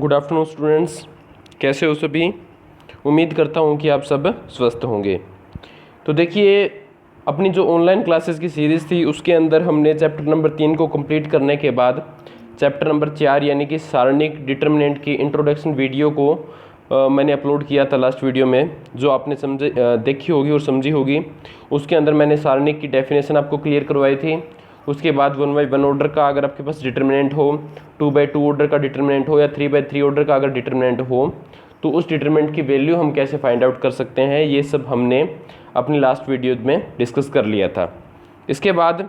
Good afternoon students, कैसे हो सभी। उम्मीद करता हूँ कि आप सब स्वस्थ होंगे। तो देखिए, अपनी जो ऑनलाइन क्लासेस की सीरीज़ थी उसके अंदर हमने चैप्टर नंबर 3 को कंप्लीट करने के बाद चैप्टर नंबर 4 यानी कि सारणिक डिटर्मिनेंट की इंट्रोडक्शन वीडियो को मैंने अपलोड किया था लास्ट वीडियो में, जो आपने देखी होगी और समझी होगी। उसके अंदर मैंने सारणिक की डेफिनेशन आपको क्लियर करवाई थी। उसके बाद 1/1 ऑर्डर का अगर आपके पास डिटर्मिनेंट हो, 2/2 ऑर्डर का डिटर्मिनेंट हो या 3/3 ऑर्डर का अगर डिटर्मिनेंट हो तो उस डिटर्मिनेंट की वैल्यू हम कैसे फाइंड आउट कर सकते हैं, ये सब हमने अपनी लास्ट वीडियो में डिस्कस कर लिया था। इसके बाद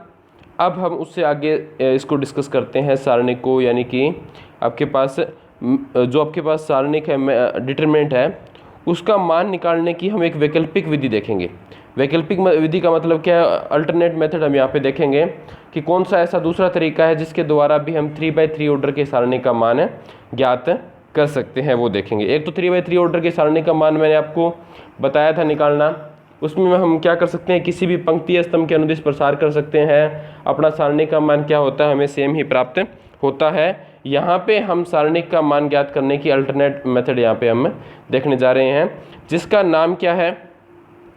अब हम उससे आगे इसको डिस्कस करते हैं सारणिक को, यानी कि आपके पास जो आपके पास सारणिक है, डिटर्मिनेंट है, उसका मान निकालने की हम एक वैकल्पिक विधि देखेंगे। वैकल्पिक विधि का मतलब क्या है, अल्टरनेट मेथड हम यहाँ पे देखेंगे कि कौन सा ऐसा दूसरा तरीका है जिसके द्वारा भी हम 3/3 ऑर्डर के सारणिक का मान ज्ञात कर सकते हैं, वो देखेंगे। एक तो 3/3 ऑर्डर के सारणिक का मान मैंने आपको बताया था निकालना। उसमें हम क्या कर सकते हैं, किसी भी पंक्ति स्तंभ के अनुदिश प्रसार कर सकते हैं। अपना सारणिक का मान क्या होता है, हमें सेम ही प्राप्त होता है। यहाँ पे हम सारणिक का मान ज्ञात करने की अल्टरनेट मेथड यहाँ पे हम देखने जा रहे हैं, जिसका नाम क्या है।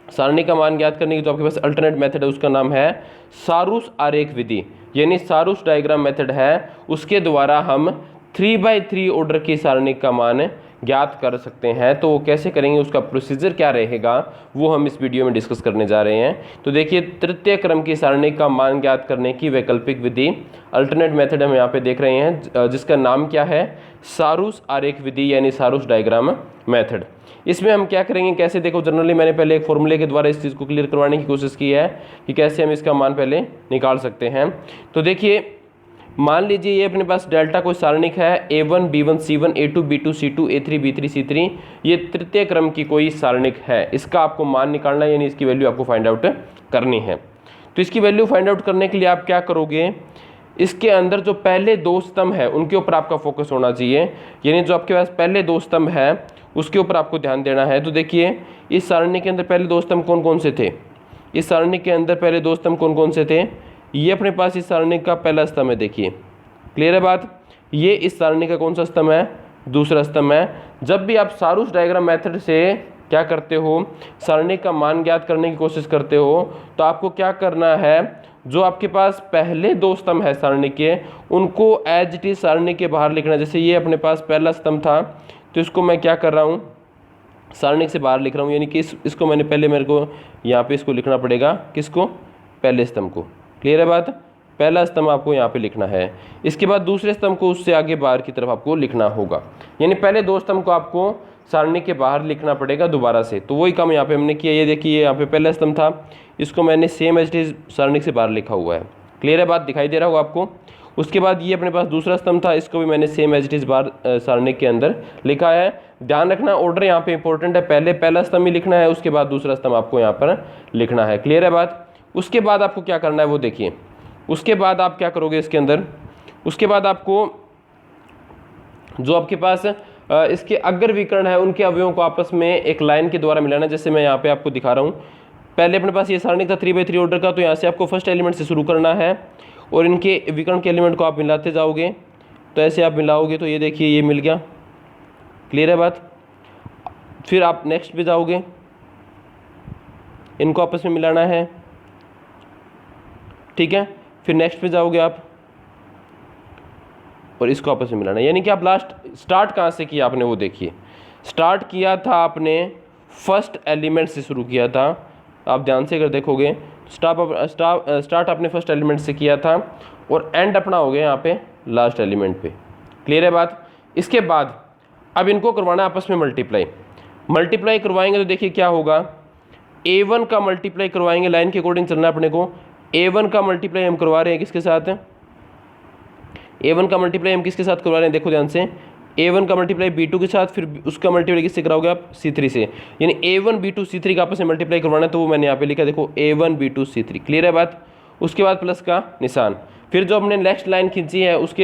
सारणिक का मान ज्ञात करने की जो आपके पास अल्टरनेट मेथड है उसका नाम है सारूस आरेख विधि, यानी सारूस डायग्राम मेथड है। उसके द्वारा हम 3/3 ऑर्डर की सारणिक का मान ज्ञात कर सकते हैं। तो वो कैसे करेंगे, उसका प्रोसीजर क्या रहेगा, वो हम इस वीडियो में डिस्कस करने जा रहे हैं। तो देखिए, तृतीय क्रम की सारणिक का मान ज्ञात करने की वैकल्पिक विधि, अल्टरनेट मेथड हम यहाँ पे देख रहे हैं, जिसका नाम क्या है, सारूस आरेख विधि यानी सारूस डायग्राम मेथड। इसमें हम क्या करेंगे, कैसे, देखो जनरली मैंने पहले एक फॉर्मूले के द्वारा इस चीज़ को क्लियर करवाने की कोशिश की है कि कैसे हम इसका मान पहले निकाल सकते हैं। तो देखिए, मान लीजिए ये अपने पास डेल्टा कोई सारणिक है, A1 B1 C1 A2 B2 C2 A3 B3 C3, ये तृतीय क्रम की कोई सारणिक है। इसका आपको मान निकालना है, यानी इसकी वैल्यू आपको फाइंड आउट करनी है। तो इसकी वैल्यू फाइंड आउट करने के लिए आप क्या करोगे, इसके अंदर जो पहले दो स्तंभ है उनके ऊपर आपका फोकस होना चाहिए, यानी जो आपके पास पहले दो स्तंभ है उसके ऊपर आपको ध्यान देना है। तो देखिए, इस सारणी के अंदर पहले दो स्तंभ कौन कौन से थे, इस सारणी के अंदर पहले दो स्तंभ कौन कौन से थे, ये अपने पास इस सारणी का पहला स्तंभ है। देखिए, क्लियर है बात। ये इस सारणी का कौन सा स्तंभ है, दूसरा स्तंभ है। जब भी आप सारूस डायग्राम मेथड से क्या करते हो, सारणी का मान ज्ञात करने की कोशिश करते हो, तो आपको क्या करना है, जो आपके पास पहले दो स्तंभ है सारणी के, उनको एज इट इज सारणी के बाहर लिखना। जैसे ये अपने पास पहला स्तंभ था, तो इसको मैं क्या कर रहा हूँ, सारणी से बाहर लिख रहा हूँ, यानी कि इसको मैंने पहले, मेरे को यहाँ पे इसको लिखना पड़ेगा, किसको, पहले स्तंभ को। क्लियर है बात, पहला स्तंभ आपको यहाँ पे लिखना है। इसके बाद दूसरे स्तंभ को उससे आगे बाहर की तरफ आपको लिखना होगा, यानी पहले दो स्तंभ को आपको सारणी के बाहर लिखना पड़ेगा दोबारा से। तो वही काम यहाँ पे हमने किया। ये देखिए, यहाँ पे पहला स्तंभ था, इसको मैंने सेम एज इट इज सारणी से बाहर लिखा हुआ है। क्लियर है बात, दिखाई दे रहा होगा आपको। उसके बाद ये अपने पास दूसरा स्तंभ था, इसको भी मैंने सेम एज इट इज बाहर सारणी के अंदर लिखा है। ध्यान रखना, ऑर्डर यहाँ पे इंपॉर्टेंट है, पहले पहला स्तंभ ही लिखना है, उसके बाद दूसरा स्तंभ आपको यहाँ पर लिखना है। क्लियर है बात। उसके बाद आपको क्या करना है वो देखिए। उसके बाद आप क्या करोगे इसके अंदर, उसके बाद आपको जो आपके पास इसके अग्र विकर्ण है उनके अवयवों को आपस में एक लाइन के द्वारा मिलाना। जैसे मैं यहाँ पे आपको दिखा रहा हूँ, पहले अपने पास ये सारणी था 3/3 ऑर्डर का, तो यहाँ से आपको फर्स्ट एलिमेंट से शुरू करना है और इनके विकर्ण के एलिमेंट को आप मिलाते जाओगे। तो ऐसे आप मिलाओगे तो ये देखिए, ये मिल गया। क्लियर है बात। फिर आप नेक्स्ट पे जाओगे, इनको आपस में मिलाना है, ठीक है। फिर नेक्स्ट पे जाओगे आप और इसको आपस में मिलाना है। यानी कि आप लास्ट स्टार्ट कहाँ से किया आपने, वो देखिए। स्टार्ट किया था आपने फर्स्ट एलिमेंट से शुरू किया था। आप ध्यान से अगर देखोगे, स्टार्ट आपने फर्स्ट एलिमेंट से किया था और एंड अपना हो गया यहाँ पे लास्ट एलिमेंट पे। क्लियर है बात। इसके बाद अब इनको करवाना आपस में मल्टीप्लाई करवाएंगे। तो देखिए क्या होगा, A1 का मल्टीप्लाई करवाएंगे, लाइन के अकॉर्डिंग चलना है अपने को। A1 का मल्टीप्लाई हम करवा रहे हैं किसके साथ, A1 का मल्टीप्लाई हम किसके साथ करवा रहे हैं, देखो ध्यान से। A1 का मल्टीप्लाई B2 के साथ, फिर उसका मल्टीप्लाई किससे कराओगे आप, C3 से। यानी A1 B2 C3 का आपस में मल्टीप्लाई करवाना है, तो वो मैंने यहाँ पे लिखा, देखो A1 B2 C3। क्लियर है बात। उसके बाद प्लस का निशान। फिर जो हमने नेक्स्ट लाइन खींची है उसके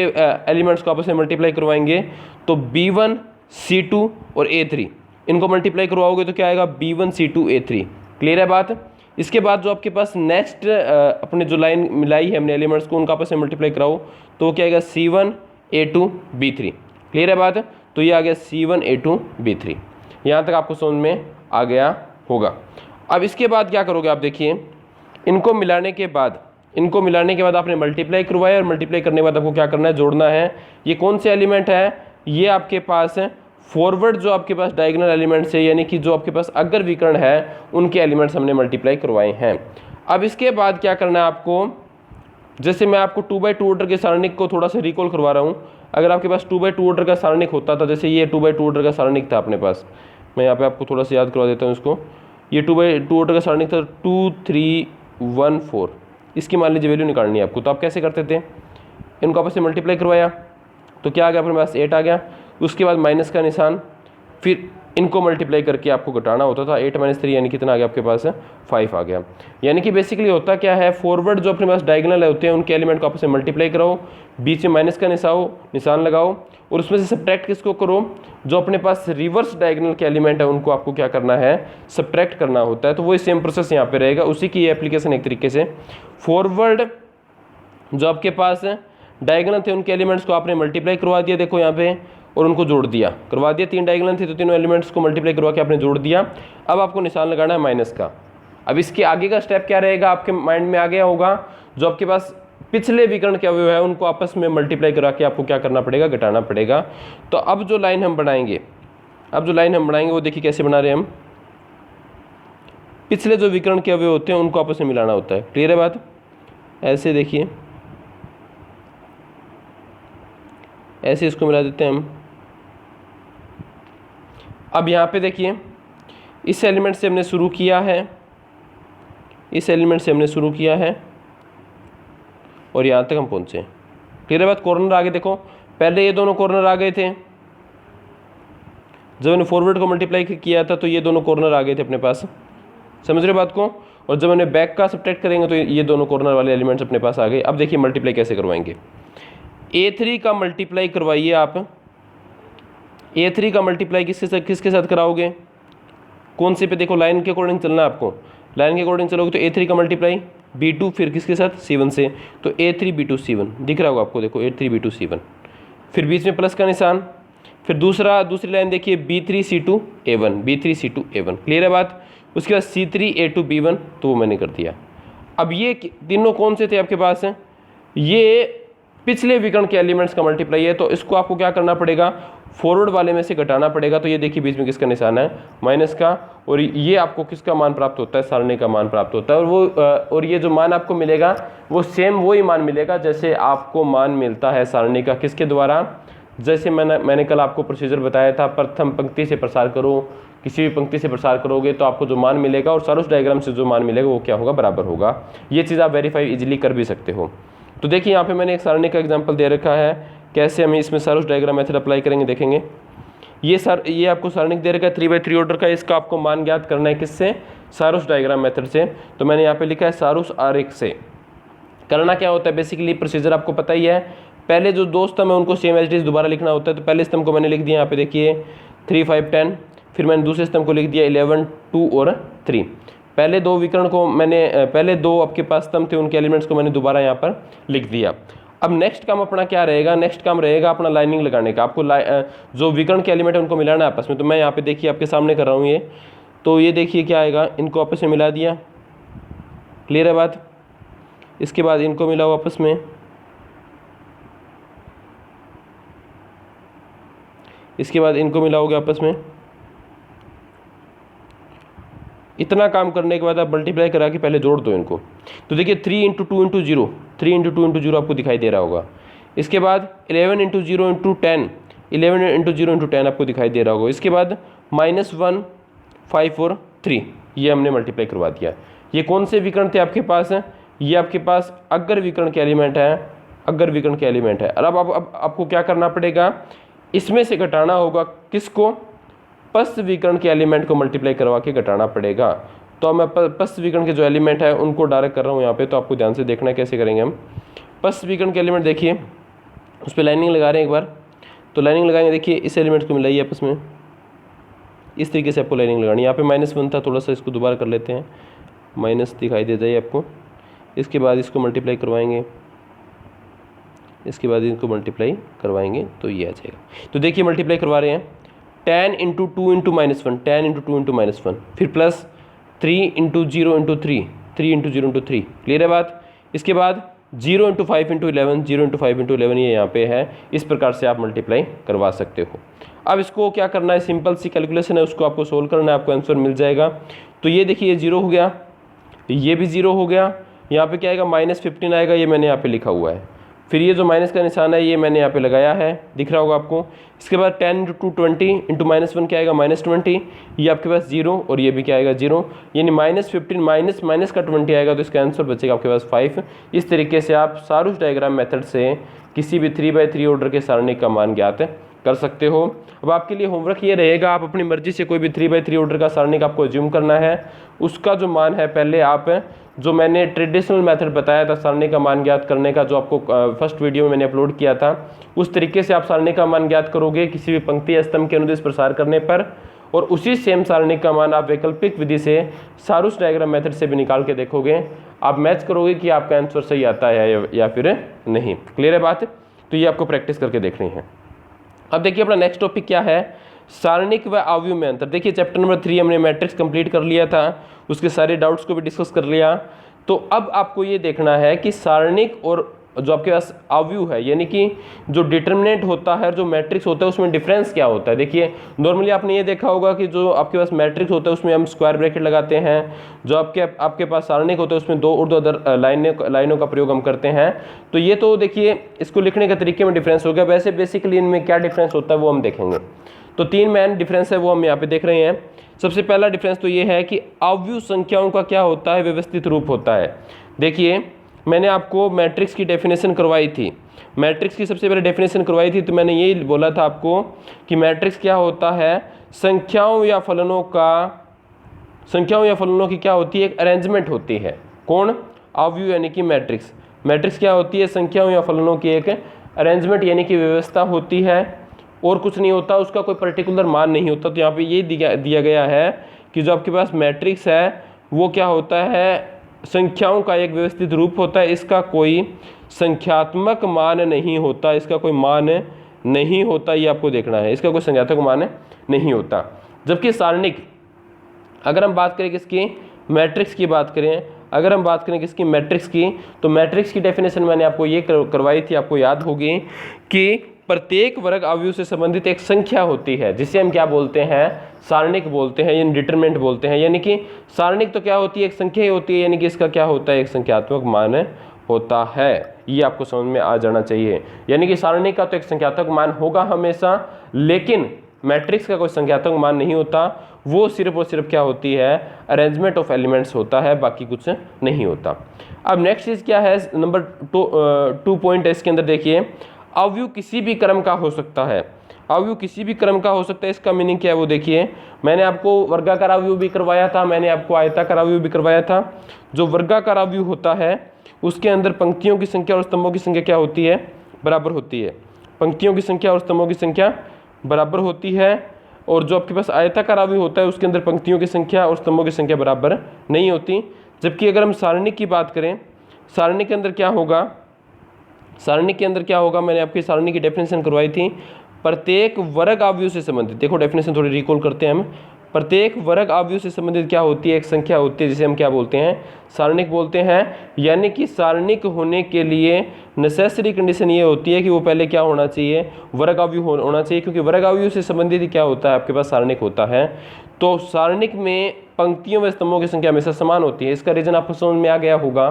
एलिमेंट्स को आपस में मल्टीप्लाई करवाएंगे। तो B1 C2 और A3 इनको मल्टीप्लाई करवाओगे तो क्या आएगा, B1 C2 A3। क्लियर है बात। इसके बाद जो आपके पास नेक्स्ट अपने जो लाइन मिलाई है हमने एलिमेंट्स को, उनका आपस में मल्टीप्लाई कराओ तो क्या आएगा, C1 A2 B3। क्लियर है बात। तो ये आ गया C1A2B3। यहाँ तक आपको समझ में आ गया होगा। अब इसके बाद क्या करोगे आप देखिए, इनको मिलाने के बाद आपने मल्टीप्लाई करवाया और मल्टीप्लाई करने के बाद आपको क्या करना है, जोड़ना है। ये कौन से एलिमेंट है, ये आपके पास फॉरवर्ड जो आपके पास डायगोनल एलिमेंट्स है, यानी कि जो आपके पास अग्र विकर्ण है, उनके एलिमेंट्स हमने मल्टीप्लाई करवाए हैं। अब इसके बाद क्या करना है आपको, जैसे मैं आपको 2x2 ऑर्डर के सारणिक को थोड़ा सा रिकॉल करवा रहा हूँ। अगर आपके पास 2x2 ऑर्डर का सारणिक होता था, जैसे ये 2x2 ऑर्डर का सारणिक था अपने पास, मैं यहाँ पे आपको थोड़ा सा याद करवा देता हूँ इसको। ये 2x2 ऑर्डर का सारणिक था 2 3 1 4। इसकी मान लीजिए वैल्यू निकालनी है आपको, तो आप कैसे करते थे, इनको आपस में मल्टीप्लाई करवाया तो क्या आ गया अपने पास 8 आ गया। उसके बाद माइनस का निशान, फिर इनको मल्टीप्लाई करके आपको घटाना होता था। 8 - 3 यानी कितना आ गया आपके पास 5 आ गया। यानी कि बेसिकली होता क्या है, फॉरवर्ड जो अपने पास डायगोनल होते हैं उनके एलिमेंट को आपस में मल्टीप्लाई कराओ, बीच में माइनस का निशान लगाओ और उसमें से सब्ट्रैक्ट किसको करो, जो अपने पास रिवर्स डायगोनल के एलिमेंट है उनको आपको क्या करना है, सब्ट्रैक्ट करना होता है। तो वही सेम प्रोसेस यहाँ पे रहेगा, उसी की एप्लीकेशन एक तरीके से। फॉरवर्ड जो आपके पास डायगोनल थे उनके एलिमेंट्स को आपने मल्टीप्लाई करवा दिया, देखो यहाँ पे, और उनको जोड़ दिया, करवा दिया। 3 डायगोनल थे तो तीनों एलिमेंट्स को मल्टीप्लाई करवा के आपने जोड़ दिया। अब आपको निशान लगाना है माइनस का। अब इसके आगे का स्टेप क्या रहेगा, आपके माइंड में आ गया होगा, जो आपके पास पिछले विकर्ण के अवयव है उनको आपस में मल्टीप्लाई करा के आपको क्या करना पड़ेगा, घटाना पड़ेगा। तो अब जो लाइन हम बनाएंगे वो देखिए कैसे बना रहे हैं हम, पिछले जो विकर्ण के अवयव होते हैं उनको आपस में मिलाना होता है। क्लियर है बात, ऐसे देखिए, ऐसे इसको मिला देते हैं हम। अब यहाँ पे देखिए, इस एलिमेंट से हमने शुरू किया है, और यहाँ तक हम पहुँचे। क्लियर है बात, कॉर्नर आगे देखो, पहले ये दोनों कॉर्नर आ गए थे, जब मैंने फॉरवर्ड को मल्टीप्लाई किया था तो ये दोनों कॉर्नर आ गए थे अपने पास, समझ रहे बात को। और जब मैंने बैक का सब्ट्रैक्ट करेंगे तो ये दोनों कॉर्नर वाले एलिमेंट्स अपने पास आ गए। अब देखिए मल्टीप्लाई कैसे करवाएंगे, A3 का मल्टीप्लाई करवाइए आप। A3 का मल्टीप्लाई किसके साथ कराओगे, कौन से पे, देखो लाइन के अकॉर्डिंग चलना है आपको। लाइन के अकॉर्डिंग चलोगे तो A3 का मल्टीप्लाई B2 फिर किसके साथ, C1 से, तो A3 B2 C1 दिख रहा होगा आपको, देखो A3 B2 C1, फिर बीच में प्लस का निशान, फिर दूसरी लाइन देखिए B3 C2 A1, B3 C2 A1। Clear है बात। उसके बाद C3 A2 B1, तो वो मैंने कर दिया। अब ये तीनों कौन से थे आपके पास हैं, ये पिछले विकर्ण के एलिमेंट्स का मल्टीप्लाई है, तो इसको आपको क्या करना पड़ेगा, फॉरवर्ड वाले में से घटाना पड़ेगा। तो ये देखिए बीच में किसका निशान है, माइनस का, और ये आपको किसका मान प्राप्त होता है, सारणी का मान प्राप्त होता है। और ये जो मान आपको मिलेगा वो सेम वही मान मिलेगा जैसे आपको मान मिलता है सारणी का, किसके द्वारा, जैसे मैंने कल आपको प्रोसीजर बताया था, प्रथम पंक्ति से प्रसार करो, किसी भी पंक्ति से प्रसार करोगे तो आपको जो मान मिलेगा और सारोस डायग्राम से जो मान मिलेगा वो क्या होगा, बराबर होगा। ये चीज़ आप वेरीफाई इजीली कर भी सकते हो। तो देखिए यहाँ पे मैंने एक सारणी का एग्जांपल दे रखा है, कैसे हम इसमें सारोस डायग्राम मेथड अप्लाई करेंगे देखेंगे। ये आपको सारणिक दे रखा है 3x3 ऑर्डर का, इसका आपको मान ज्ञात करना है किससे, सारोस डायग्राम मेथड से। तो मैंने यहाँ पे लिखा है सारोस आरेख से। करना क्या होता है, बेसिकली प्रोसीजर आपको पता ही है। पहले जो दो स्तंभ है उनको सेम एज इट इज दोबारा लिखना होता है। तो पहले स्तंभ को मैंने लिख दिया यहाँ पे देखिए 3 5 10, फिर मैंने दूसरे स्तंभ को लिख दिया 11 2 और 3। पहले दो विकर्ण को मैंने पहले दो आपके पास स्तंभ थे उनके एलिमेंट्स को मैंने दोबारा यहाँ पर लिख दिया। अब नेक्स्ट काम अपना क्या रहेगा, नेक्स्ट काम रहेगा अपना लाइनिंग लगाने का। आपको जो विकर्ण के एलिमेंट है उनको मिलाना है आपस में। तो मैं यहाँ पे देखिए आपके सामने कर रहा हूँ ये, तो ये देखिए क्या आएगा, इनको आपस में मिला दिया। क्लियर है बात। इसके बाद इनको मिलाओ आपस में, इसके बाद इनको मिलाओगे आपस में। इतना काम करने के बाद आप मल्टीप्लाई करा के पहले जोड़ दो इनको। तो देखिए 3 × 2 × 0, 3 × 2 × 0 आपको दिखाई दे रहा होगा। इसके बाद 11 × 0 × 10, 11 × 0 × 10 आपको दिखाई दे रहा होगा। इसके बाद -1 5 और 3, ये हमने मल्टीप्लाई करवा दिया। ये कौन से विकर्ण थे आपके पास हैं, ये आपके पास अग्र विकर्ण के एलिमेंट है, अग्र विकर्ण के एलिमेंट है। और अब आपको क्या करना पड़ेगा, इसमें से घटाना होगा किसको, पश्च विकर्ण के एलिमेंट को मल्टीप्लाई करवा के घटाना पड़ेगा। तो मैं पश्च विकर्ण के जो एलिमेंट है उनको डायरेक्ट कर रहा हूँ यहाँ पे, तो आपको ध्यान से देखना है कैसे करेंगे हम। पश्च विकर्ण के एलिमेंट देखिए, उस पर लाइनिंग लगा रहे हैं एक बार। तो लाइनिंग लगाएंगे, देखिए इस एलिमेंट को मिलाइए आपस में, इस तरीके से आपको लाइनिंग लगानी है। यहाँ पे -1 था, थोड़ा सा इसको दोबारा कर लेते हैं, माइनस दिखाई दे जाए आपको। इसके बाद इसको मल्टीप्लाई करवाएंगे, इसके बाद इनको मल्टीप्लाई करवाएंगे तो ये आ जाएगा। तो देखिए मल्टीप्लाई करवा रहे हैं, 10 इंटू 2 इंटू -1, 10 इंटू 2 इंटू -1, फिर plus 3 into 0 into 3, 3 into 0 into 3, clear है बात। इसके बाद 0 इंटू 5 इंटू 11, 0 इंटू 5 इंटू 11 ये यहाँ पे है। इस प्रकार से आप मल्टीप्लाई करवा सकते हो। अब इसको क्या करना है, सिंपल सी कैलकुलेशन है, उसको आपको सोल्व करना है, आपको आंसर मिल जाएगा। तो ये देखिए ये 0 हो गया, ये भी 0 हो गया, यहाँ पे क्या आएगा -15 आएगा, ये मैंने यहाँ पे लिखा हुआ है। फिर ये जो माइनस का निशान है ये मैंने यहाँ पे लगाया है, दिख रहा होगा आपको। इसके बाद 10 इंटू 20 इंटू -1 क्या आएगा -20, ये आपके पास 0 और ये भी क्या आएगा 0, यानी -15 माइनस का 20 आएगा, तो इसका आंसर बचेगा आपके पास 5। इस तरीके से आप सारूस डायग्राम मेथड से किसी भी 3x3 ऑर्डर के सारणी का मान ज्ञात कर सकते हो। अब आपके लिए होमवर्क ये रहेगा, आप अपनी मर्जी से कोई भी 3x3 ऑर्डर का सारणी का आपको ज्यूम करना है, उसका जो मान है पहले आप जो मैंने ट्रेडिशनल मेथड बताया था सारणी का मान ज्ञात करने का, जो आपको फर्स्ट वीडियो में मैंने अपलोड किया था, उस तरीके से आप सारणी का मान ज्ञात करोगे किसी भी पंक्ति या स्तंभ के अनुदिश प्रसार करने पर, और उसी सेम सारणी का मान आप वैकल्पिक विधि से सारूस डायग्राम मेथड से भी निकाल के देखोगे। आप मैच करोगे कि आपका आंसर सही आता है या फिर नहीं। क्लियर है बात। तो ये आपको प्रैक्टिस करके देखनी है। अब देखिए अपना नेक्स्ट टॉपिक क्या है, सारणिक व अवयव में अंतर। देखिए चैप्टर नंबर 3 हमने मैट्रिक्स कंप्लीट कर लिया था, उसके सारे डाउट्स को भी डिस्कस कर लिया। तो अब आपको ये देखना है कि सारणिक और जो आपके पास अवयव है, यानी कि जो डिटर्मिनेंट होता है, जो मैट्रिक्स होता है, उसमें डिफरेंस क्या होता है। देखिए नॉर्मली आपने ये देखा होगा कि जो आपके पास मैट्रिक्स होता है उसमें हम स्क्वायर ब्रैकेट लगाते हैं, जो आपके पास सारणिक होता है उसमें दो ऊर्ध्वाधर लाइनों का प्रयोग हम करते हैं। तो ये तो देखिए इसको लिखने के तरीके में डिफरेंस हो गया। वैसे बेसिकली इनमें क्या डिफरेंस होता है वो हम देखेंगे। तो 3 मेन डिफरेंस है वो हम यहाँ पे देख रहे हैं। सबसे पहला डिफरेंस तो ये है कि अवयव संख्याओं का क्या होता है, व्यवस्थित रूप होता है। देखिए मैंने आपको मैट्रिक्स की डेफिनेशन करवाई थी, मैट्रिक्स की सबसे पहले डेफिनेशन करवाई थी, तो मैंने यही बोला था आपको कि मैट्रिक्स क्या होता है, संख्याओं या फलनों की क्या होती है, एक अरेंजमेंट होती है। कौन, अवयव यानी कि मैट्रिक्स। मैट्रिक्स क्या होती है, संख्याओं या फलनों की एक अरेंजमेंट यानी कि व्यवस्था होती है, और कुछ नहीं होता, उसका कोई पर्टिकुलर मान नहीं होता। तो यहाँ पे ये दिया गया है कि जो आपके पास मैट्रिक्स है वो क्या होता है, संख्याओं का एक व्यवस्थित रूप होता है, इसका कोई संख्यात्मक मान नहीं होता, इसका कोई मान नहीं होता, ये आपको देखना है, इसका कोई संख्यात्मक मान नहीं होता। जबकि सारणिक, अगर हम बात करें किसकी, मैट्रिक्स की बात करें, अगर हम बात करें किसकी, मैट्रिक्स की, तो मैट्रिक्स की डेफिनेशन मैंने आपको ये करवाई थी, आपको याद होगी कि प्रत्येक वर्ग अवयव से संबंधित एक संख्या होती है, जिसे हम क्या बोलते हैं, सारणिक बोलते हैं, यानी डिटरमिनेंट बोलते हैं। यानी कि सारणिक तो क्या होती है, एक संख्या ही होती है, यानी कि इसका क्या होता है, एक संख्यात्मक मान होता है। ये आपको समझ में आ जाना चाहिए। यानी कि सारणिक का तो एक संख्यात्मक मान होगा हमेशा, लेकिन मैट्रिक्स का कोई संख्यात्मक मान नहीं होता, वो सिर्फ और सिर्फ क्या होती है, अरेंजमेंट ऑफ एलिमेंट्स होता है, बाकी कुछ नहीं होता। अब नेक्स्ट चीज़ क्या है, नंबर 2 पॉइंट है इसके अंदर। देखिए अवयव किसी भी क्रम का हो सकता है, अवयव किसी भी क्रम का हो सकता है। इसका मीनिंग क्या है वो देखिए, मैंने आपको वर्गाकार अवयव भी करवाया था, मैंने आपको आयताकार अवयव भी करवाया था। जो वर्गाकार अवयव होता है उसके अंदर पंक्तियों की संख्या और स्तंभों की संख्या क्या होती है, बराबर होती है। पंक्तियों की संख्या और स्तंभों की संख्या बराबर होती है। और जो आपके पास आयताकार अवयव होता है उसके अंदर पंक्तियों की संख्या और स्तंभों की संख्या बराबर नहीं होती। जबकि अगर हम सारणी की बात करें, सारणी के अंदर क्या होगा, सारणी के अंदर क्या होगा, मैंने आपकी सारणी की डेफिनेशन करवाई थी, प्रत्येक वर्ग अवयव से संबंधित, देखो डेफिनेशन थोड़ी रिकॉल करते हैं हम। प्रत्येक वर्ग अवयव से संबंधित क्या होती है, एक संख्या होती है, जिसे हम क्या बोलते हैं, सारणिक बोलते हैं। यानी कि सारणिक होने के लिए नेसेसरी कंडीशन ये होती है कि वो पहले क्या होना चाहिए, वर्ग अवयव होना चाहिए, क्योंकि वर्ग अवयव से संबंधित क्या होता है, आपके पास सारणिक होता है। तो सारणिक में पंक्तियों व स्तंभों की संख्या हमेशा समान होती है। इसका रीजन आपको समझ में आ गया होगा,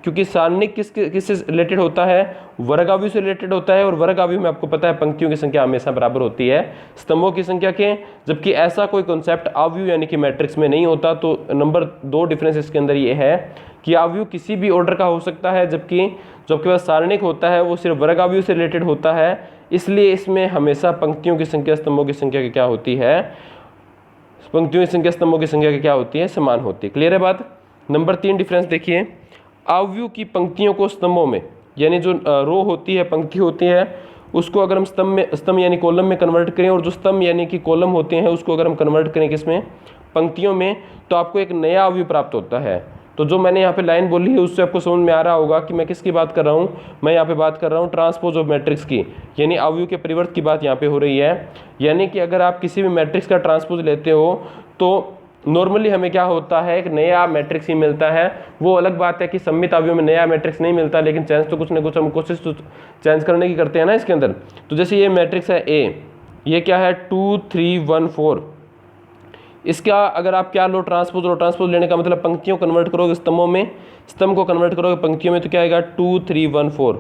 क्योंकि सारणिक किससे रिलेटेड होता है, वर्ग अवयव से रिलेटेड होता है, और वर्ग अवयव में आपको पता है पंक्तियों की संख्या हमेशा बराबर होती है स्तंभों की संख्या के। जबकि ऐसा कोई कॉन्सेप्ट अवयव यानी कि मैट्रिक्स में नहीं होता। तो नंबर 2 डिफरेंस इसके अंदर ये है कि अवयव किसी भी ऑर्डर का हो सकता है, जबकि जो आपके पास सारणिक होता है वो सिर्फ वर्ग अवयव से रिलेटेड होता है। इसलिए इसमें हमेशा पंक्तियों की संख्या स्तंभों की संख्या की क्या होती है, पंक्तियों की संख्या स्तंभों की संख्या की क्या होती है, समान होती है। क्लियर है बात। नंबर 3 डिफरेंस देखिए, अवयव की पंक्तियों को स्तंभों में, यानी जो रो होती है, पंक्ति होती है, उसको अगर हम स्तंभ यानी कॉलम में कन्वर्ट करें, और जो स्तंभ यानी कि कॉलम होते हैं उसको अगर हम कन्वर्ट करें किसमें, पंक्तियों में, तो आपको एक नया अवयव प्राप्त होता है। तो जो मैंने यहाँ पे लाइन बोली है उससे आपको समझ में आ रहा होगा कि मैं किसकी बात कर रहा हूँ। मैं यहाँ पे बात कर रहा हूँ ट्रांसपोज ऑफ मैट्रिक्स की, यानी अवयव के परिवर्त की बात यहाँ पे हो रही है। यानी कि अगर आप किसी भी मैट्रिक्स का ट्रांसपोज लेते हो तो नॉर्मली हमें क्या होता है, एक नया मैट्रिक्स ही मिलता है। वो अलग बात है कि सममित अवयव में नया मैट्रिक्स नहीं मिलता, लेकिन चेंज तो कुछ ना कुछ हम कोशिश तो चेंज करने की करते हैं ना इसके अंदर। तो जैसे ये मैट्रिक्स है ए, ये क्या है 2 3 1 4, इसका अगर आप क्या लो ट्रांसपोज लेने का मतलब पंक्तियों कन्वर्ट करोगे स्तंभों में, स्तंभ को कन्वर्ट करोगे पंक्तियों में, तो क्या आएगा 2 3 1 4।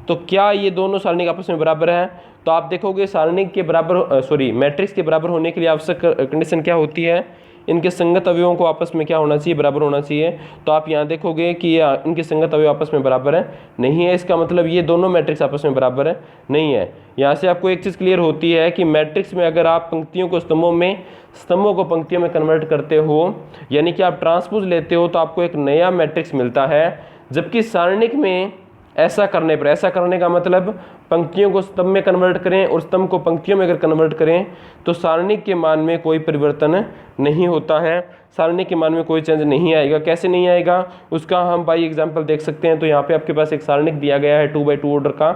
तो क्या ये दोनों सारणिक आपस में बराबर है? तो आप देखोगे सारणिक के बराबर मैट्रिक्स के बराबर होने के लिए आवश्यक कंडीशन क्या होती है, इनके संगत अवयवों को आपस में क्या होना चाहिए, बराबर होना चाहिए। तो आप यहाँ देखोगे कि इनके संगत अवयव आपस में बराबर है, नहीं है, इसका मतलब ये दोनों मैट्रिक्स आपस में बराबर है, नहीं है। यहाँ से आपको एक चीज़ क्लियर होती है कि मैट्रिक्स में अगर आप पंक्तियों को स्तंभों में, स्तंभों को पंक्तियों में कन्वर्ट करते हो, यानी कि आप ट्रांसपोज लेते हो, तो आपको एक नया मैट्रिक्स मिलता है। जबकि सारणिक में ऐसा करने पर, ऐसा करने का मतलब पंक्तियों को स्तंभ में कन्वर्ट करें और स्तंभ को पंक्तियों में अगर कन्वर्ट करें तो सारणिक के मान में कोई परिवर्तन नहीं होता है, सारणिक के मान में कोई चेंज नहीं आएगा। कैसे नहीं आएगा उसका हम बाई एग्जांपल देख सकते हैं। तो यहाँ पे आपके पास एक सारणिक दिया गया है 2/2 ऑर्डर का।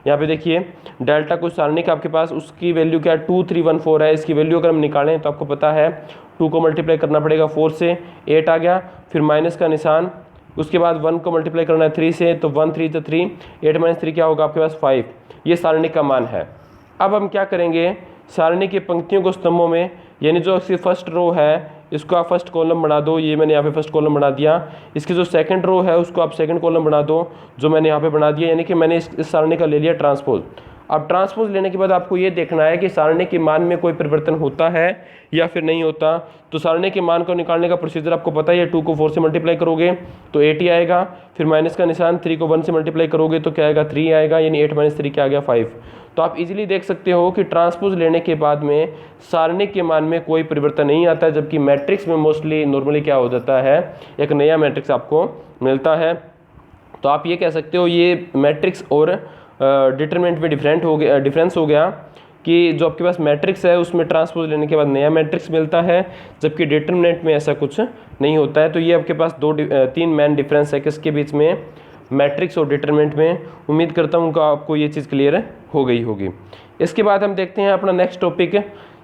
यहाँ पे देखिए डेल्टा कोई सारणिक आपके पास, उसकी वैल्यू क्या है 2 3 1 4 है। इसकी वैल्यू अगर हम निकालें तो आपको पता है 2 को मल्टीप्लाई करना पड़ेगा 4 से, 8 आ गया, फिर माइनस का निशान, उसके बाद 1 को मल्टीप्लाई करना है 3 से, तो 1 3 तो 3, 8 - 3 क्या होगा आपके पास 5। ये सारणिक का मान है। अब हम क्या करेंगे, सारणिक की पंक्तियों को स्तंभों में, यानी जो इसकी फर्स्ट रो है इसको आप फर्स्ट कॉलम बना दो, ये मैंने यहाँ पे फर्स्ट कॉलम बना दिया। इसकी जो सेकंड रो है उसको आप सेकंड कॉलम बना दो, जो मैंने यहाँ पे बना दिया, यानी कि मैंने इस सारणिक का ले लिया ट्रांसपोज। अब ट्रांसपोज लेने के बाद आपको ये देखना है कि सारणिक के मान में कोई परिवर्तन होता है या फिर नहीं होता। तो सारणिक के मान को निकालने का प्रोसीजर आपको पता ही है, 2 को 4 से मल्टीप्लाई करोगे तो 8 ही आएगा, फिर माइनस का निशान, 3 को 1 से मल्टीप्लाई करोगे तो क्या आएगा 3 आएगा, यानी 8 - 3 क्या आ गया 5। तो आप इजीली देख सकते हो कि ट्रांसपोज लेने के बाद में सारणिक के मान में कोई परिवर्तन नहीं आता है, जबकि मैट्रिक्स में मोस्टली नॉर्मली क्या हो जाता है, एक नया मैट्रिक्स आपको मिलता है। तो आप ये कह सकते हो ये मैट्रिक्स और डिटरमिनेंट में डिफरेंस हो गया कि जो आपके पास मैट्रिक्स है उसमें ट्रांसपोज लेने के बाद नया मैट्रिक्स मिलता है, जबकि डिटरमिनेंट में ऐसा कुछ नहीं होता है। तो ये आपके पास 3 मेन डिफरेंस है किसके बीच में, मैट्रिक्स और डिटरमिनेंट में। उम्मीद करता हूँ कि आपको ये चीज़ क्लियर हो गई होगी। इसके बाद हम देखते हैं अपना नेक्स्ट टॉपिक,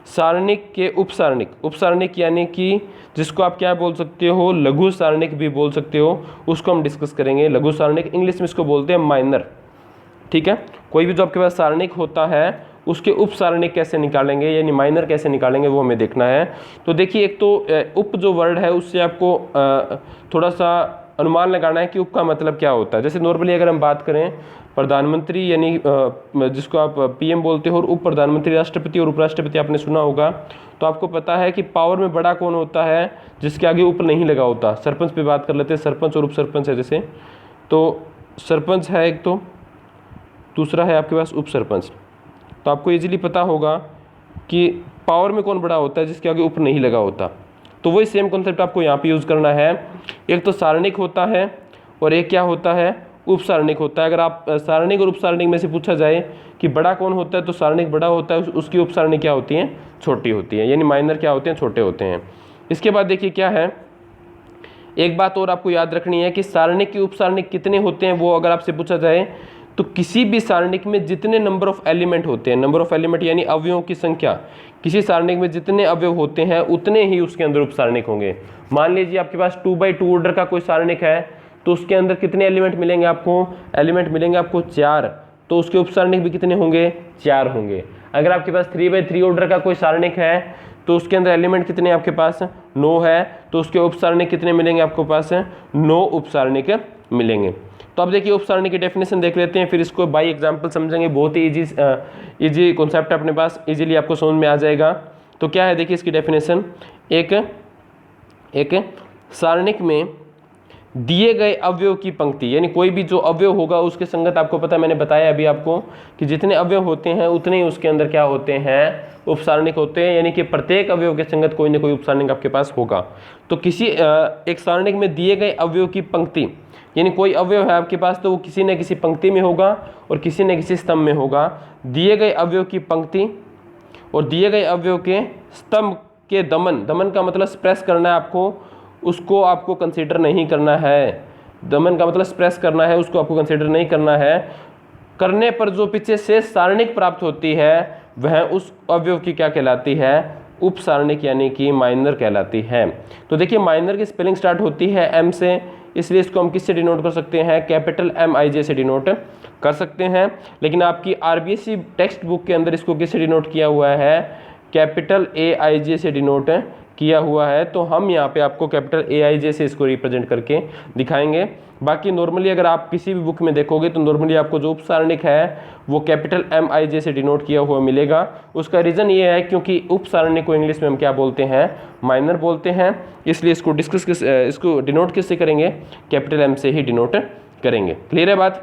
सारणिक के उपसारणिक। उपसारणिक यानी कि जिसको आप क्या बोल सकते हो, लघु सारणिक भी बोल सकते हो, उसको हम डिस्कस करेंगे। लघु सारणिक इंग्लिश में इसको बोलते हैं माइनर, ठीक है। कोई भी जो आपके पास सारणिक होता है उसके उप सारणिक कैसे निकालेंगे, यानी माइनर कैसे निकालेंगे, वो हमें देखना है। तो देखिए एक तो उप जो वर्ड है उससे आपको थोड़ा सा अनुमान लगाना है कि उप का मतलब क्या होता है। जैसे नॉर्मली अगर हम बात करें प्रधानमंत्री, यानी जिसको आप पीएम बोलते हो, और उप प्रधानमंत्री, राष्ट्रपति और उपराष्ट्रपति आपने सुना होगा। तो आपको पता है कि पावर में बड़ा कौन होता है, जिसके आगे उप नहीं लगा होता। सरपंच पे बात कर लेते हैं, सरपंच और उप सरपंच है जैसे, तो सरपंच है एक, तो दूसरा है आपके पास उप सरपंच। तो आपको इजीली पता होगा कि पावर में कौन बड़ा होता है, जिसके आगे उप नहीं लगा होता। तो वही सेम कॉन्सेप्ट आपको यहाँ पे यूज़ करना है। एक तो सारणिक होता है और एक क्या होता है, उप सारणिक होता है। अगर आप सारणिक और उप सारणिक में से पूछा जाए कि बड़ा कौन होता है, तो सारणिक बड़ा होता है, उसकी उप सारणिक क्या होती हैं, छोटी होती है, यानी माइनर क्या होते हैं, छोटे होते हैं। इसके बाद देखिए क्या है, एक बात और आपको याद रखनी है कि सारणिक की उप सारणिक कितने होते हैं। वो अगर आपसे पूछा जाए तो किसी भी सारणिक में जितने नंबर ऑफ एलिमेंट होते हैं, नंबर ऑफ एलिमेंट यानी अवयवों की संख्या, किसी सारणिक में जितने अवयव होते हैं उतने ही उसके अंदर उप सारणिक होंगे। मान लीजिए आपके पास 2/2 ऑर्डर का कोई सारणिक है, तो उसके अंदर कितने एलिमेंट मिलेंगे आपको, एलिमेंट मिलेंगे आपको 4, तो उसके उप सारणिक भी कितने होंगे, 4 होंगे। अगर आपके पास 3/3 ऑर्डर का कोई सारणिक है तो उसके अंदर एलिमेंट कितने आपके पास 9 है, तो उसके उप सारणिक कितने मिलेंगे आपको पास 9 उप सारणिक मिलेंगे। तो अब देखिए उप सारणी की डेफिनेशन देख लेते हैं, फिर इसको बाई एग्जांपल समझेंगे। बहुत ही इजी कॉन्सेप्ट अपने पास, इजीली आपको समझ में आ जाएगा। तो क्या है देखिए इसकी डेफिनेशन, एक सारणिक में दिए गए अवयव की पंक्ति, यानी कोई भी जो अवयव होगा उसके संगत, आपको पता है मैंने बताया अभी आपको कि जितने अवयव होते हैं उतने ही उसके अंदर क्या होते हैं, उपसारणिक होते हैं। यानी कि प्रत्येक अवयव के संगत कोई ना कोई उपसारणिक आपके पास होगा। तो किसी एक सारणिक में दिए गए अवयव की पंक्ति, यानी कोई अवयव है आपके पास तो वो किसी न किसी पंक्ति में होगा और किसी न किसी स्तंभ में होगा। दिए गए अवयव की पंक्ति और दिए गए अवयव के स्तंभ के दमन, दमन का मतलब स्प्रेस करना है आपको, उसको आपको कंसीडर नहीं करना है। दमन का मतलब स्प्रेस करना है, उसको आपको कंसीडर नहीं करना है। करने पर जो पीछे शेष सारणिक प्राप्त होती है वह उस अवयव की क्या कहलाती है? उप सारणिक यानी कि माइनर कहलाती है। तो देखिए माइनर की स्पेलिंग स्टार्ट होती है एम से, इसलिए इसको हम किससे डिनोट कर सकते हैं? कैपिटल MIJ से डिनोट कर सकते हैं। लेकिन आपकी RBSc टेक्स्ट बुक के अंदर इसको किससे डिनोट किया हुआ है? कैपिटल AIJ से डिनोट किया हुआ है। तो हम यहाँ पे आपको कैपिटल AIJ से इसको रिप्रेजेंट करके दिखाएंगे। बाकी नॉर्मली अगर आप किसी भी बुक में देखोगे तो नॉर्मली आपको जो उपसारणिक है वो कैपिटल MIJ से डिनोट किया हुआ मिलेगा। उसका रीज़न ये है क्योंकि उपसारणिक को इंग्लिश में हम क्या बोलते हैं? माइनर बोलते हैं। इसलिए इसको डिनोट किससे करेंगे? कैपिटल M से ही डिनोट करेंगे। क्लियर है बात?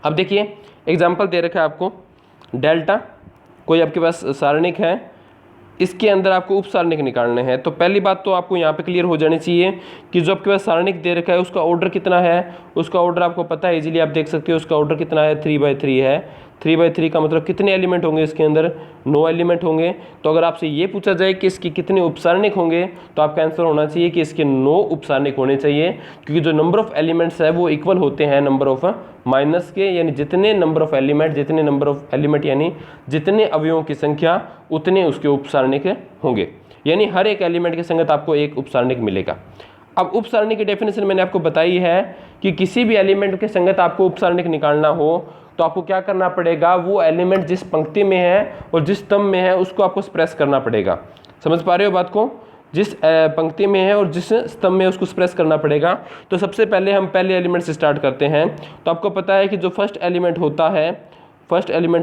अब देखिए एग्जाम्पल दे रखा है आपको, डेल्टा कोई आपके पास सारणिक है, इसके अंदर आपको उपसारणिक निकालने हैं। तो पहली बात तो आपको यहाँ पे क्लियर हो जानी चाहिए कि जो आपके पास सारणिक दे रखा है उसका ऑर्डर कितना है। उसका ऑर्डर आपको पता है, इजीली आप देख सकते हो उसका ऑर्डर कितना है? 3/3 है। 3/3 का मतलब कितने एलिमेंट होंगे इसके अंदर? 9 एलिमेंट होंगे। तो अगर आपसे ये पूछा जाए कि इसके कितने उपसारणिक होंगे तो आपका आंसर होना चाहिए कि इसके 9 उपसारणिक होने चाहिए, क्योंकि जो नंबर ऑफ एलिमेंट्स है वो इक्वल होते हैं नंबर ऑफ माइनस के, यानी जितने नंबर ऑफ एलिमेंट यानी जितने अवयवों की संख्या उतने उसके उपसारणिक होंगे। यानी हर एक एलिमेंट के संगत आपको एक उपसारणिक मिलेगा। अब उपसारणिक की डेफिनेशन मैंने आपको बताई है कि किसी भी एलिमेंट के संगत आपको उपसारणिक निकालना हो तो आपको क्या करना पड़ेगा? वो एलिमेंट जिस पंक्ति में है और जिस स्तंभ में है उसको आपको स्प्रेस करना पड़ेगा। समझ पा रहे हो बात को? जिस पंक्ति में है और जिस स्तंभ में उसको स्प्रेस करना पड़ेगा। तो सबसे पहले हम पहले एलिमेंट से स्टार्ट करते हैं। तो आपको पता है कि जो फर्स्ट एलिमेंट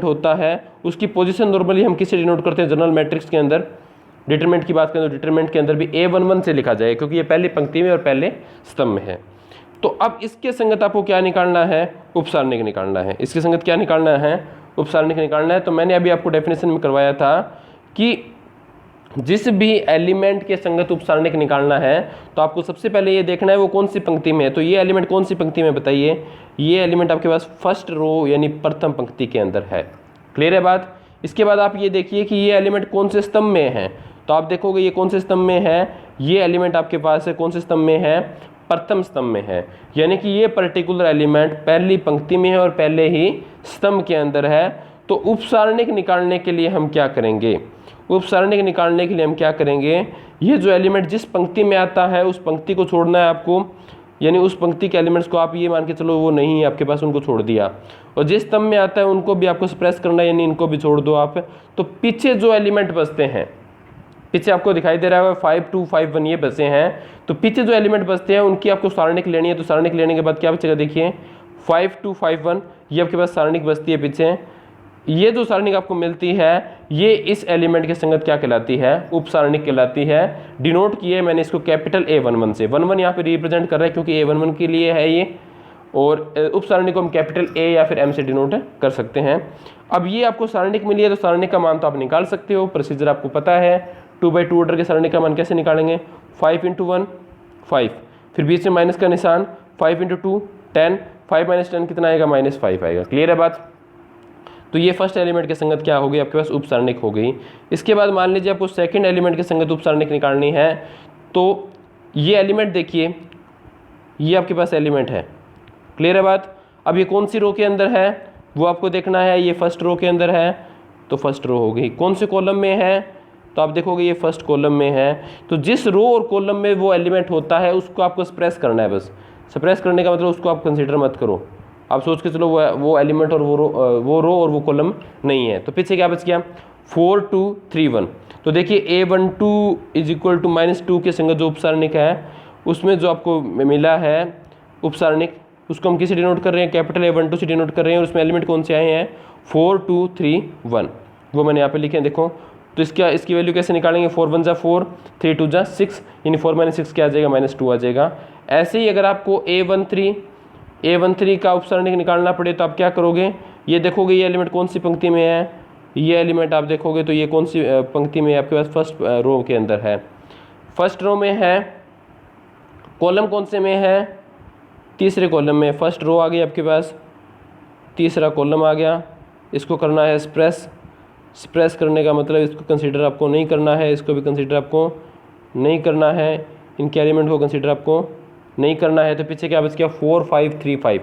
होता है उसकी पोजीशन नॉर्मली हम किससे डिनोट करते हैं? जनरल मैट्रिक्स के अंदर डिटरमिनेंट की बात करें तो डिटरमिनेंट के अंदर भी A11 से लिखा जाए, क्योंकि ये पहली पंक्ति में और पहले स्तंभ में है। तो अब इसके संगत आपको क्या निकालना है? उपसारणिक निकालना है। इसके संगत क्या निकालना है? उपसारणिक निकालना है। तो मैंने अभी आपको डेफिनेशन में करवाया था कि जिस भी एलिमेंट के संगत उपसारणिक निकालना है तो आपको सबसे पहले ये देखना है वो कौन सी पंक्ति में है। तो ये एलिमेंट कौन सी पंक्ति में बताइए? ये एलिमेंट आपके पास फर्स्ट रो यानी प्रथम पंक्ति के अंदर है। क्लियर है बात? इसके बाद आप ये देखिए कि ये एलिमेंट कौन से स्तंभ में है। तो आप देखोगे ये कौन से स्तंभ में है? ये एलिमेंट आपके पास है कौन से स्तंभ में है? प्रथम स्तंभ में है। यानी कि ये पर्टिकुलर एलिमेंट पहली पंक्ति में है और पहले ही स्तंभ के अंदर है। तो उपसारणिक निकालने के लिए हम क्या करेंगे? उपसारणिक निकालने के लिए हम क्या करेंगे? ये जो एलिमेंट जिस पंक्ति में आता है उस पंक्ति को छोड़ना है आपको, यानी उस पंक्ति के एलिमेंट्स को आप ये मान के चलो वो नहीं है आपके पास, उनको छोड़ दिया। और जिस स्तंभ में आता है उनको भी आपको स्प्रेस करना है, यानी इनको भी छोड़ दो आप। तो पीछे जो एलिमेंट बचते हैं, पीछे आपको दिखाई दे रहा है 5, 2, 5, 1 ये बचे हैं। तो पीछे जो एलिमेंट बचते हैं उनकी आपको सारणिक लेनी है। तो सारणिक लेने के बाद क्या बचेगा? देखिए 5, 2, 5, 1 ये आपके पास सारणिक बचती है पीछे। ये जो सारणिक आपको मिलती है ये इस एलिमेंट के संगत क्या कहलाती है? उपसारणिक कहलाती है। डिनोट किए मैंने इसको कैपिटल A11 से। 11 यहाँ पे रिप्रेजेंट कर रहा है क्योंकि A11 के लिए है ये, और उपसारणिक को हम कैपिटल A या फिर M से डिनोट कर सकते हैं। अब ये आपको सारणिक मिली है तो सारणिक का मान तो आप निकाल सकते हो, प्रोसीजर आपको पता है। 2/2 ऑर्डर के सारणिक का मान कैसे निकालेंगे? 5 × 1 5, फिर बीच में माइनस का निशान, 5 × 2 10, 5 - 10 कितना आएगा? -5 आएगा। क्लियर है बात? तो ये फर्स्ट एलिमेंट के संगत क्या हो गई? आपके पास उपसारणिक हो गई। इसके बाद मान लीजिए आपको सेकंड एलिमेंट के संगत उपसारणिक निकालनी है। तो ये एलिमेंट देखिए, ये आपके पास एलिमेंट है। क्लियर है बात? अब ये कौन सी रो के अंदर है वो आपको देखना है। ये फर्स्ट रो के अंदर है तो फर्स्ट रो हो गई। कौन से कॉलम में है? तो आप देखोगे ये फर्स्ट कॉलम में है। तो जिस रो और कॉलम में वो एलिमेंट होता है उसको आपको स्प्रेस करना है। बस स्प्रेस करने का मतलब उसको आप कंसीडर मत करो। आप सोच के चलो वो एलिमेंट और वो रो और वो कॉलम नहीं है। तो पीछे क्या बच गया? 4, 2, 3, 1। तो देखिए A12 = -2 के संगत जो उपसारणिक है उसमें जो आपको मिला है उपसारणिक उसको हम किसे डिनोट कर रहे हैं? कैपिटल A12 से डिनोट कर रहे हैं। और उसमें एलिमेंट कौन से आए हैं? 4, 2, 3, 1 वो मैंने यहाँ पे लिखे हैं देखो। तो इसकी वैल्यू कैसे निकालेंगे? 4 × 1 = 4, 3 × 2 = 6, यानी 4 - 6 क्या आ जाएगा? -2 आ जाएगा। ऐसे ही अगर आपको A13 का उपसारणिक निकालना पड़े तो आप क्या करोगे? ये देखोगे ये एलिमेंट कौन सी पंक्ति में है? ये एलिमेंट आप देखोगे तो ये कौन सी पंक्ति में है? आपके पास फर्स्ट रो के अंदर है। फर्स्ट रो में है। कॉलम कौन से में है? तीसरे कॉलम में। फर्स्ट रो आ गई आपके पास, तीसरा कॉलम आ गया। इसको करना है स्प्रेस करने का मतलब इसको कंसीडर आपको नहीं करना है, इसको भी कंसीडर आपको नहीं करना है। इनके एलिमेंट को कंसिडर आपको नहीं करना है। तो पीछे क्या बच गया 4535,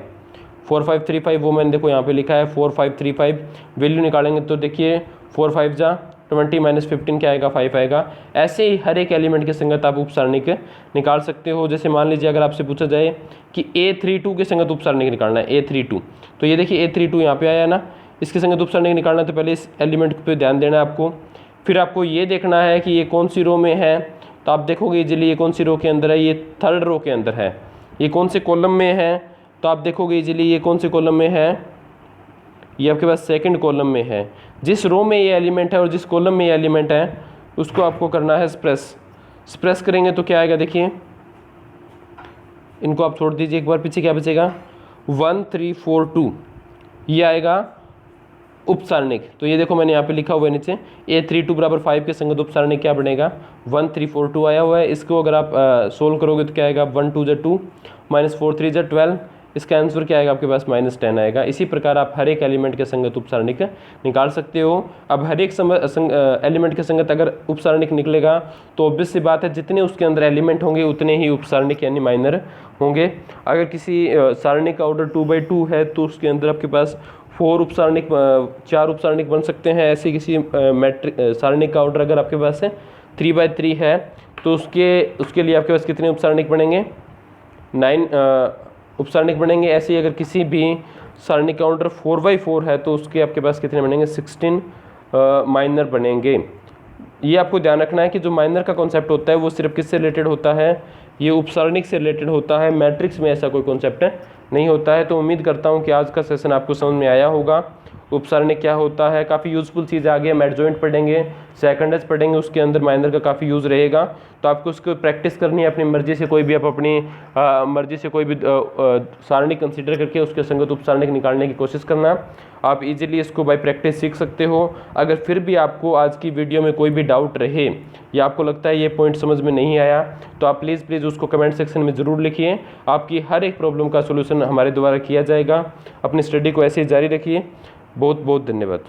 4535 वो मैंने देखो यहाँ पे लिखा है 4535। वैल्यू निकालेंगे तो देखिए 4 5 जा 20 माइनस 15 क्या आएगा 5 आएगा। ऐसे ही हर एक एलिमेंट के संगत आप उपसारणिक निकाल सकते हो। जैसे मान लीजिए अगर आपसे पूछा जाए कि A32 के संगत उपसारणिक निकालना है A32, तो ये देखिए A32 यहाँ पे आया ना, इसके संगत उपसारणिक निकालना है तो पहले इस एलिमेंट पे ध्यान देना है आपको। फिर आपको ये देखना है कि ये कौन सी रो में है, तो आप देखोगे इजीली ये कौन सी रो के अंदर है, ये थर्ड रो के अंदर है। ये कौन से कॉलम में है, तो आप देखोगे इजीली ये कौन से कॉलम में है, ये आपके पास सेकंड कॉलम में है। जिस रो में ये एलिमेंट है और जिस कॉलम में ये एलिमेंट है उसको आपको करना है स्प्रेस करेंगे तो क्या आएगा देखिए, इनको आप छोड़ दीजिए एक बार, पीछे क्या बचेगा 1342, ये आएगा उपसारणिक। तो ये देखो मैंने यहाँ पे लिखा हुआ है नीचे A32 बराबर 5 के संगत उपसारणिक क्या बनेगा 1342 आया हुआ है। इसको अगर आप सोल्व करोगे तो क्या आएगा 1 2 2 माइनस 4 3 12, इसका आंसर क्या आएगा आपके पास -10 आएगा। इसी प्रकार आप हर एक एलिमेंट के संगत उपसारणिक निकाल सकते हो। अब हर एक एलिमेंट के संगत अगर उपसारणिक निकलेगा तो ऑब्वियस सी बात है जितने उसके अंदर एलिमेंट होंगे उतने ही उपसारणिक यानी माइनर होंगे। अगर किसी सारणिक का ऑर्डर 2/2 है तो उसके अंदर आपके पास 4 उपसारणिक 4 उपसारणिक बन सकते हैं। ऐसे किसी मैट्रिक सारणिक का ऑर्डर अगर आपके पास है 3/3 है तो उसके लिए आपके पास कितने उपसारणिक बनेंगे 9 उपसारणिक बनेंगे। ऐसे ही अगर किसी भी सारणिक का ऑर्डर 4/4 है तो उसके आपके पास कितने बनेंगे 16 माइनर बनेंगे। ये आपको ध्यान रखना है कि जो माइनर का कॉन्सेप्ट होता है वो सिर्फ किससे रिलेटेड होता है, ये उपसारणिक से रिलेटेड होता है। मैट्रिक्स में ऐसा कोई कॉन्सेप्ट नहीं होता है। तो उम्मीद करता हूँ कि आज का सेशन आपको समझ में आया होगा। उपसारणिक क्या होता है, काफ़ी यूज़फुल चीज़ आ गई है। मैट जॉइंट पढ़ेंगे, सेकंड्स पढ़ेंगे, उसके अंदर माइनर का काफ़ी यूज़ रहेगा। तो आपको उसको प्रैक्टिस करनी है अपनी मर्जी से, कोई भी आप अपनी मर्जी से कोई भी सारणिक कंसीडर करके उसके संगत उपसारणिक निकालने की कोशिश करना। आप इजीली इसको बाय प्रैक्टिस सीख सकते हो। अगर फिर भी आपको आज की वीडियो में कोई भी डाउट रहे या आपको लगता है ये पॉइंट समझ में नहीं आया तो आप प्लीज़ उसको कमेंट सेक्शन में ज़रूर लिखिए। आपकी हर एक प्रॉब्लम का सोल्यूशन हमारे द्वारा किया जाएगा। अपनी स्टडी को ऐसे ही जारी रखिए। बहुत बहुत धन्यवाद।